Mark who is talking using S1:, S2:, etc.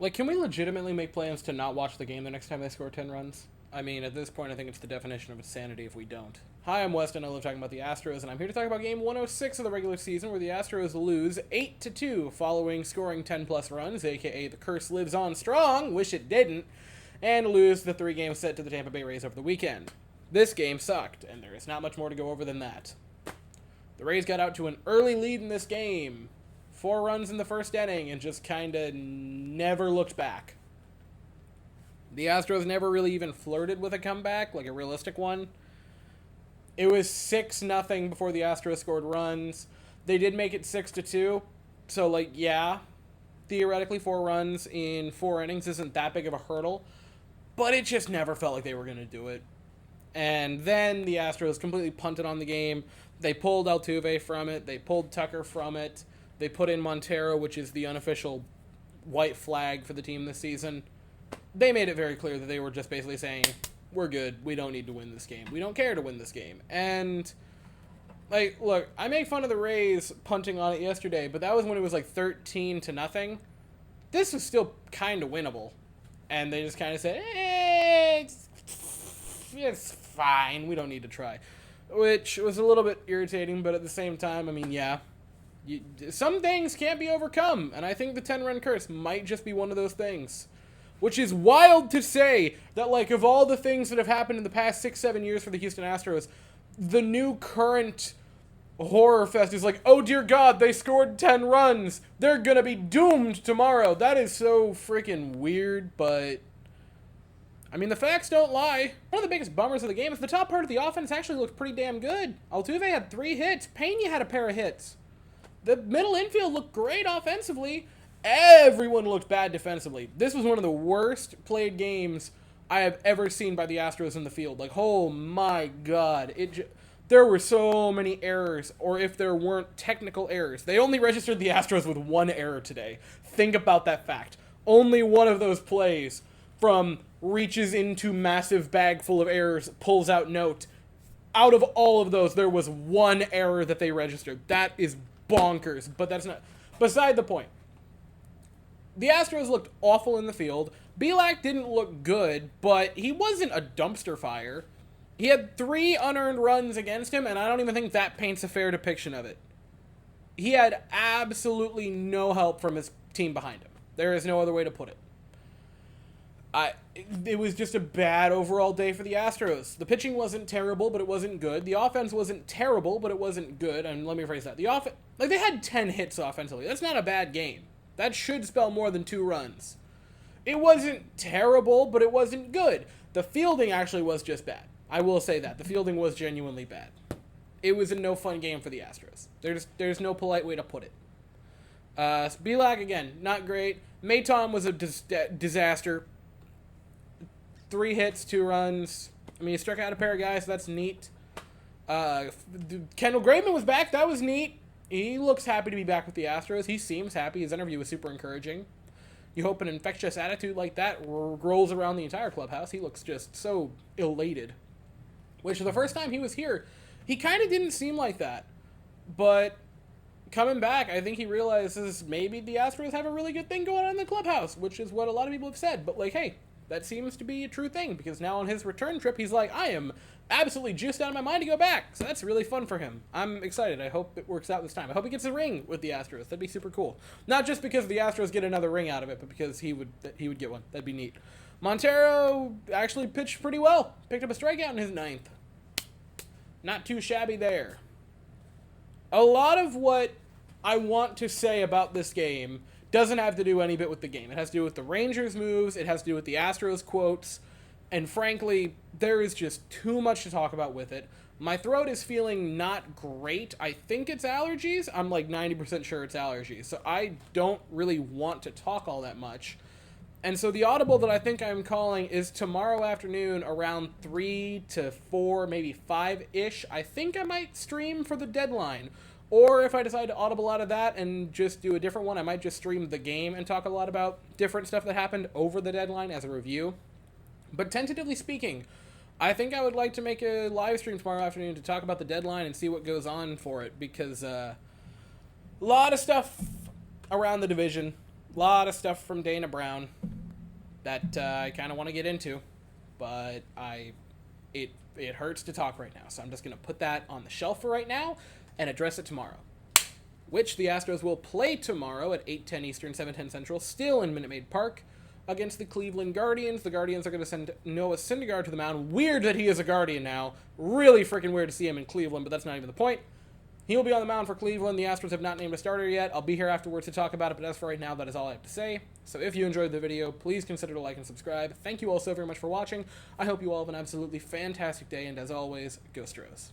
S1: Like, can we legitimately make plans to not watch the game the next time they score 10 runs? I mean, at this point, I think it's the definition of insanity if we don't. Hi, I'm Weston. I love talking about the Astros, and I'm here to talk about Game 106 of the regular season, where the Astros lose 8-2 following scoring 10-plus runs, aka the curse lives on strong, wish it didn't, and lose the 3-game set to the Tampa Bay Rays over the weekend. This game sucked, and there is not much more to go over than that. The Rays got out to an early lead in this game, 4 runs in the first inning, and just kind of never looked back. The Astros never really even flirted with a comeback, like a realistic one. It was 6-0 before the Astros scored runs. They did make it 6-2, so, like, yeah, theoretically 4 runs in 4 innings isn't that big of a hurdle, but it just never felt like they were going to do it. And then the Astros completely punted on the game. They pulled Altuve from it. They pulled Tucker from it. They put in Montero, which is the unofficial white flag for the team this season. They made it very clear that they were just basically saying, we're good. We don't need to win this game. We don't care to win this game. And, like, look, I make fun of the Rays punting on it yesterday, but that was when it was like 13-0. This was still kind of winnable. And they just kind of said, it's fine. We don't need to try. Which was a little bit irritating, but at the same time, I mean, yeah. Some things can't be overcome, and I think the 10-run curse might just be one of those things. Which is wild to say that, like, of all the things that have happened in the past 6-7 years for the Houston Astros, the new current horror fest is like, oh dear God, they scored 10 runs. They're gonna be doomed tomorrow. That is so freaking weird, but I mean, the facts don't lie. One of the biggest bummers of the game is the top part of the offense actually looked pretty damn good. Altuve had 3 hits. Pena had a pair of hits. The middle infield looked great offensively. Everyone looked bad defensively. This was one of the worst played games I have ever seen by the Astros in the field. Like, oh my God. There were so many errors, or if there weren't technical errors. They only registered the Astros with 1 error today. Think about that fact. Only one of those plays from reaches into massive bag full of errors, pulls out note. Out of all of those, there was 1 error that they registered. That is bonkers, but that's not beside the point. The Astros looked awful in the field. Belak didn't look good, but he wasn't a dumpster fire. He had 3 unearned runs against him, and I don't even think that paints a fair depiction of it. He had absolutely no help from his team behind him. There is no other way to put it. It was just a bad overall day for the Astros. The pitching wasn't terrible, but it wasn't good. The offense wasn't terrible, but it wasn't good. And let me rephrase that. They had 10 hits offensively. That's not a bad game. That should spell more than 2 runs. It wasn't terrible, but it wasn't good. The fielding actually was just bad. I will say that. The fielding was genuinely bad. It was a no fun game for the Astros. There's no polite way to put it. Belak, again, not great. Maton was a disaster. 3 hits, 2 runs. I mean, he struck out a pair of guys, so that's neat. Kendall Graveman was back. That was neat. He looks happy to be back with the Astros. He seems happy. His interview was super encouraging. You hope an infectious attitude like that rolls around the entire clubhouse. He looks just so elated. Which, the first time he was here, he kind of didn't seem like that. But coming back, I think he realizes maybe the Astros have a really good thing going on in the clubhouse, which is what a lot of people have said. But, like, hey, that seems to be a true thing, because now on his return trip, he's like, I am absolutely juiced out of my mind to go back. So that's really fun for him. I'm excited. I hope it works out this time. I hope he gets a ring with the Astros. That'd be super cool. Not just because the Astros get another ring out of it, but because he would get one. That'd be neat. Montero actually pitched pretty well. Picked up a strikeout in his 9th. Not too shabby there. A lot of what I want to say about this game doesn't have to do any bit with the game. It has to do with the Rangers moves. It has to do with the Astros quotes. And frankly, there is just too much to talk about with it. My throat is feeling not great. I think it's allergies. I'm like 90% sure it's allergies. So I don't really want to talk all that much. And so the audible that I think I'm calling is tomorrow afternoon around 3 to 4, maybe 5-ish. I think I might stream for the deadline. Or if I decide to audible out of that and just do a different one, I might just stream the game and talk a lot about different stuff that happened over the deadline as a review. But tentatively speaking, I think I would like to make a live stream tomorrow afternoon to talk about the deadline and see what goes on for it, because a lot of stuff around the division, A lot of stuff from Dana Brown that I kind of want to get into, but it hurts to talk right now, so I'm just going to put that on the shelf for right now and address it tomorrow, which the Astros will play tomorrow at 8:10 Eastern, 7:10 Central, still in Minute Maid Park, against the Cleveland Guardians. The Guardians are going to send Noah Syndergaard to the mound. Weird that he is a Guardian now. Really freaking weird to see him in Cleveland, but that's not even the point. He'll be on the mound for Cleveland. The Astros have not named a starter yet. I'll be here afterwards to talk about it, but as for right now, that is all I have to say. So if you enjoyed the video, please consider to like and subscribe. Thank you all so very much for watching. I hope you all have an absolutely fantastic day, and as always, go Astros.